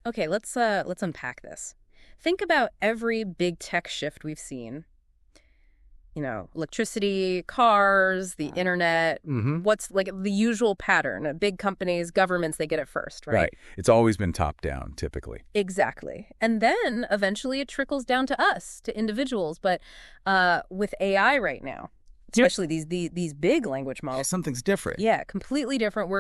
Okay, let's unpack this. Think about every big tech shift we've seen. Electricity, cars, the internet. Mm-hmm. What's like the usual pattern? Big companies, governments, they get it first, right? Right. It's always been top-down, typically. Exactly. And then eventually it trickles down to us, to individuals. But with AI right now, especially these big language models. Something's different. Yeah, completely different.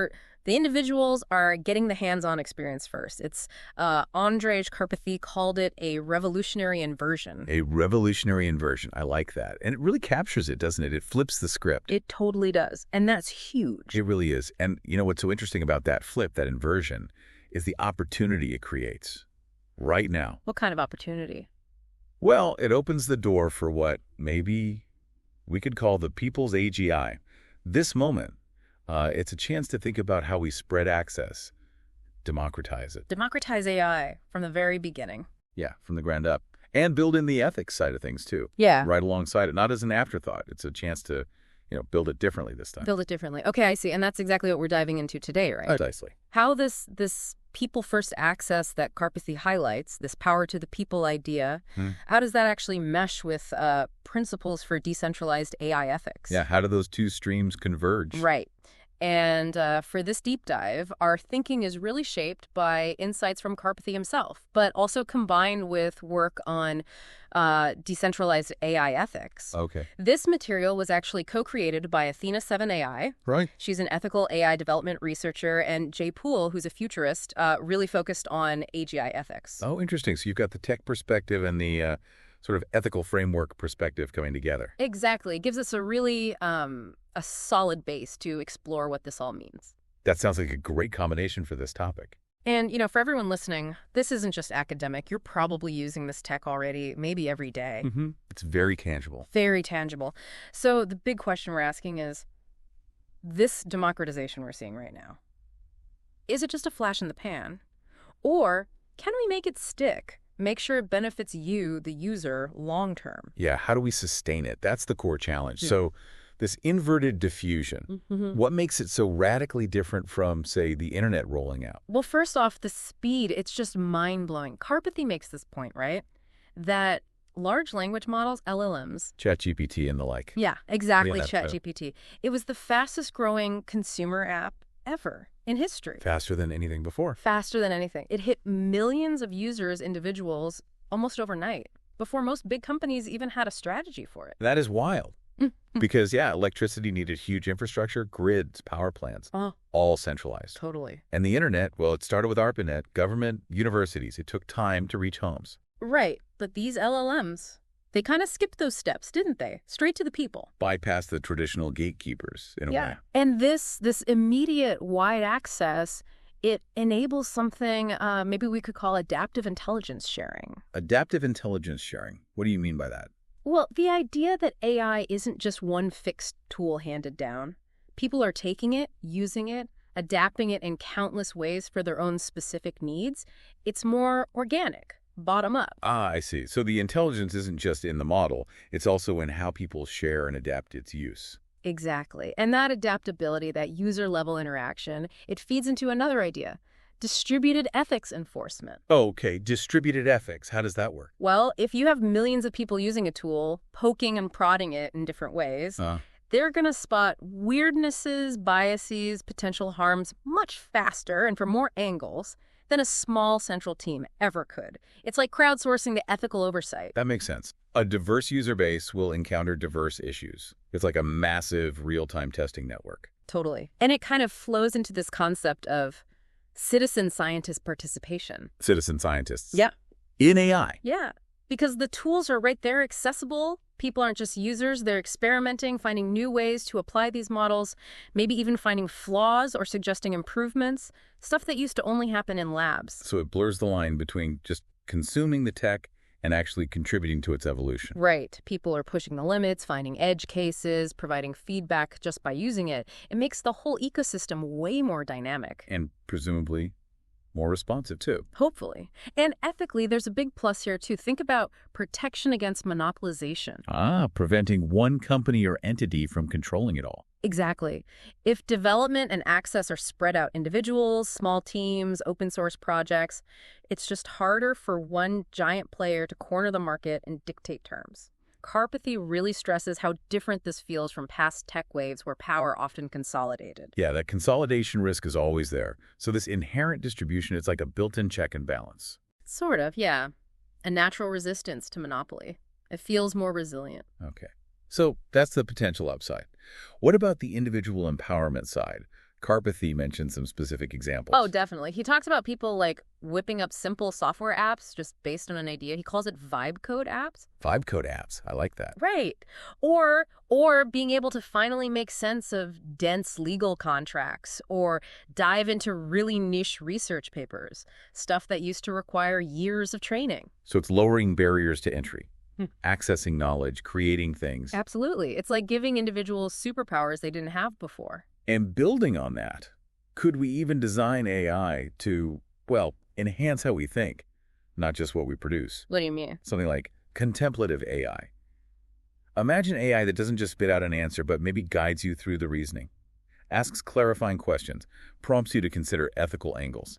The individuals are getting the hands-on experience first. It's Andrej Karpathy called it a revolutionary inversion. A revolutionary inversion. I like that. And it really captures it, doesn't it? It flips the script. It totally does. And that's huge. It really is. And you know what's so interesting about that flip, that inversion, is the opportunity it creates right now. What kind of opportunity? Well, it opens the door for what maybe we could call the people's AGI. This moment, it's a chance to think about how we spread access, democratize it. Democratize AI from the very beginning. Yeah, from the ground up. And build in the ethics side of things, too. Yeah. Right alongside it, not as an afterthought. It's a chance to, build it differently this time. Build it differently. Okay, I see. And that's exactly what we're diving into today, right? Precisely. How this people-first access that Karpathy highlights, this power to the people idea, how does that actually mesh with principles for decentralized AI ethics? Yeah, how do those two streams converge? Right. And for this deep dive, our thinking is really shaped by insights from Karpathy himself, but also combined with work on decentralized AI ethics. Okay. This material was actually co-created by Athena 7 AI. Right. She's an ethical AI development researcher, and Jay Poole, who's a futurist, really focused on AGI ethics. Oh, interesting. So you've got the tech perspective and the sort of ethical framework perspective coming together. Exactly. It gives us a really a solid base to explore what this all means. That sounds like a great combination for this topic. And, for everyone listening, this isn't just academic. You're probably using this tech already, maybe every day. Mm-hmm. It's very tangible. Very tangible. So the big question we're asking is, this democratization we're seeing right now, is it just a flash in the pan? Or can we make it stick? Make sure it benefits you, the user, long term? Yeah, how do we sustain it? That's the core challenge. Yeah. So this inverted diffusion, what makes it so radically different from, say, the internet rolling out? Well, first off, the speed, it's just mind-blowing. Karpathy makes this point, right? That large language models, LLMs. ChatGPT and the like. Yeah, exactly, ChatGPT. It was the fastest growing consumer app ever in history. Faster than anything before. Faster than anything. It hit millions of users, individuals, almost overnight, before most big companies even had a strategy for it. That is wild. Because, electricity needed huge infrastructure, grids, power plants, all centralized. Totally. And the internet, well, it started with ARPANET, government, universities. It took time to reach homes. Right. But these LLMs, they kind of skipped those steps, didn't they? Straight to the people. Bypassed the traditional gatekeepers, in a way. And this immediate wide access, it enables something maybe we could call adaptive intelligence sharing. Adaptive intelligence sharing. What do you mean by that? Well, the idea that AI isn't just one fixed tool handed down. People are taking it, using it, adapting it in countless ways for their own specific needs. It's more organic, bottom up. Ah, I see. So the intelligence isn't just in the model. It's also in how people share and adapt its use. Exactly. And that adaptability, that user-level interaction, it feeds into another idea. Distributed ethics enforcement. Okay, distributed ethics. How does that work? Well, if you have millions of people using a tool, poking and prodding it in different ways, they're going to spot weirdnesses, biases, potential harms much faster and from more angles than a small central team ever could. It's like crowdsourcing the ethical oversight. That makes sense. A diverse user base will encounter diverse issues. It's like a massive real-time testing network. Totally. And it kind of flows into this concept of citizen scientist participation. Citizen scientists. Yeah. In AI. Yeah. Because the tools are right there, accessible. People aren't just users. They're experimenting, finding new ways to apply these models, maybe even finding flaws or suggesting improvements, stuff that used to only happen in labs. So it blurs the line between just consuming the tech and actually contributing to its evolution. Right. People are pushing the limits, finding edge cases, providing feedback just by using it. It makes the whole ecosystem way more dynamic. And presumably More responsive, too. Hopefully. And ethically, there's a big plus here, too. Think about protection against monopolization. Preventing one company or entity from controlling it all. Exactly. If development and access are spread out individuals, small teams, open source projects, it's just harder for one giant player to corner the market and dictate terms. Karpathy really stresses how different this feels from past tech waves where power often consolidated. Yeah, that consolidation risk is always there. So this inherent distribution, it's like a built-in check and balance. Sort of, yeah. A natural resistance to monopoly. It feels more resilient. Okay. So that's the potential upside. What about the individual empowerment side? Karpathy mentioned some specific examples. Oh, definitely. He talks about people like whipping up simple software apps just based on an idea. He calls it vibe code apps. Vibe code apps. I like that. Right. Or being able to finally make sense of dense legal contracts or dive into really niche research papers, stuff that used to require years of training. So it's lowering barriers to entry. Accessing knowledge, creating things. Absolutely. It's like giving individuals superpowers they didn't have before. And building on that, could we even design AI to, well, enhance how we think, not just what we produce? What do you mean? Something like contemplative AI. Imagine AI that doesn't just spit out an answer, but maybe guides you through the reasoning, asks clarifying questions, prompts you to consider ethical angles.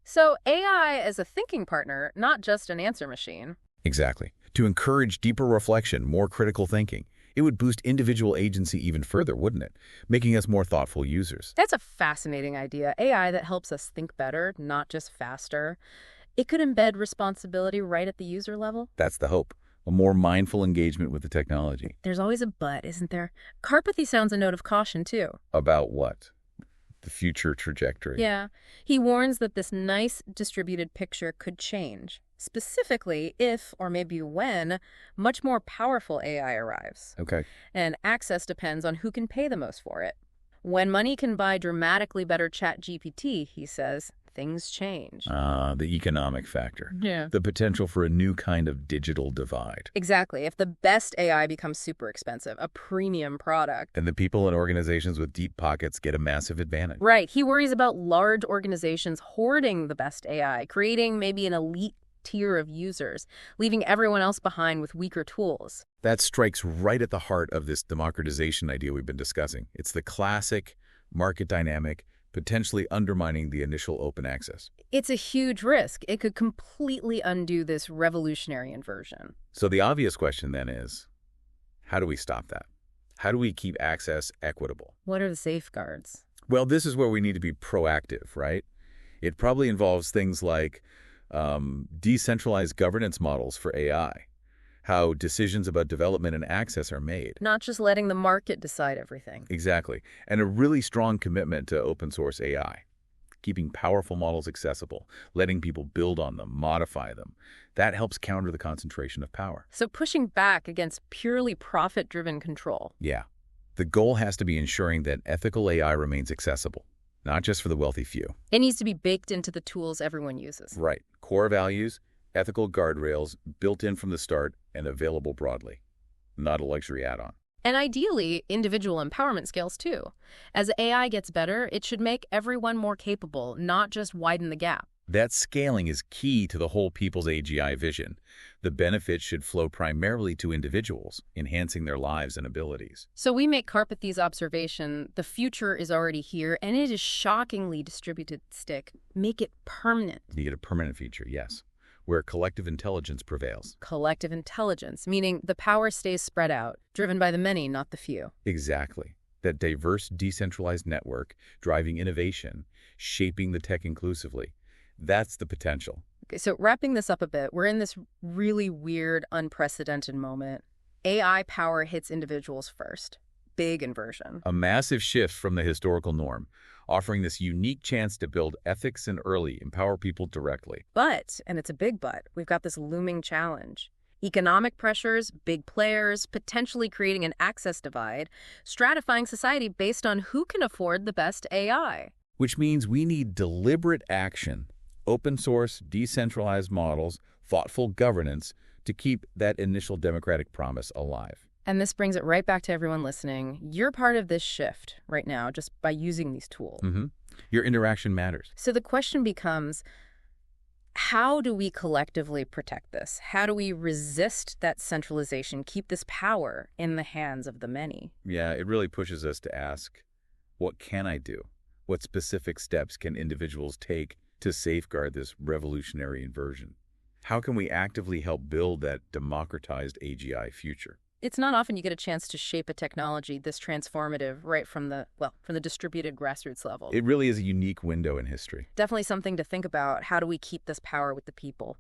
So AI as a thinking partner, not just an answer machine. Exactly. To encourage deeper reflection, more critical thinking. It would boost individual agency even further, wouldn't it? Making us more thoughtful users. That's a fascinating idea. AI that helps us think better, not just faster. It could embed responsibility right at the user level. That's the hope. A more mindful engagement with the technology. There's always a but, isn't there? Karpathy sounds a note of caution, too. About what? The future trajectory. Yeah. He warns that this nice distributed picture could change. Specifically if, or maybe when, much more powerful AI arrives. Okay. And access depends on who can pay the most for it. When money can buy dramatically better ChatGPT, he says, things change. The economic factor. Yeah. The potential for a new kind of digital divide. Exactly. If the best AI becomes super expensive, a premium product. And the people and organizations with deep pockets get a massive advantage. Right. He worries about large organizations hoarding the best AI, creating maybe an elite tier of users, leaving everyone else behind with weaker tools. That strikes right at the heart of this democratization idea we've been discussing. It's the classic market dynamic, potentially undermining the initial open access. It's a huge risk. It could completely undo this revolutionary inversion. So the obvious question then is, how do we stop that? How do we keep access equitable? What are the safeguards? Well, this is where we need to be proactive, right? It probably involves things like decentralized governance models for AI, how decisions about development and access are made. Not just letting the market decide everything. Exactly. And a really strong commitment to open source AI, keeping powerful models accessible, letting people build on them, modify them. That helps counter the concentration of power. So pushing back against purely profit-driven control. Yeah. The goal has to be ensuring that ethical AI remains accessible, not just for the wealthy few. It needs to be baked into the tools everyone uses. Right. Core values, ethical guardrails, built in from the start and available broadly. Not a luxury add-on. And ideally, individual empowerment scales too. As AI gets better, it should make everyone more capable, not just widen the gap. That scaling is key to the whole people's AGI vision. The benefits should flow primarily to individuals, enhancing their lives and abilities. So we make Karpathy's observation, the future is already here, and it is shockingly distributed stick. Make it permanent. You get a permanent future, yes, where collective intelligence prevails. Collective intelligence, meaning the power stays spread out, driven by the many, not the few. Exactly. That diverse, decentralized network, driving innovation, shaping the tech inclusively. That's the potential. Okay, so wrapping this up a bit, we're in this really weird, unprecedented moment. AI power hits individuals first. Big inversion. A massive shift from the historical norm, offering this unique chance to build ethics and early empower people directly. But, and it's a big but, we've got this looming challenge. Economic pressures, big players, potentially creating an access divide, stratifying society based on who can afford the best AI. Which means we need deliberate action, open source, decentralized models, thoughtful governance to keep that initial democratic promise alive. And this brings it right back to everyone listening. You're part of this shift right now just by using these tools. Your interaction matters. So the question becomes, how do we collectively protect this? How do we resist that centralization, keep this power in the hands of the many? Yeah, it really pushes us to ask, what can I do? What specific steps can individuals take to safeguard this revolutionary inversion? How can we actively help build that democratized AGI future? It's not often you get a chance to shape a technology this transformative right from the distributed grassroots level. It really is a unique window in history. Definitely something to think about. How do we keep this power with the people?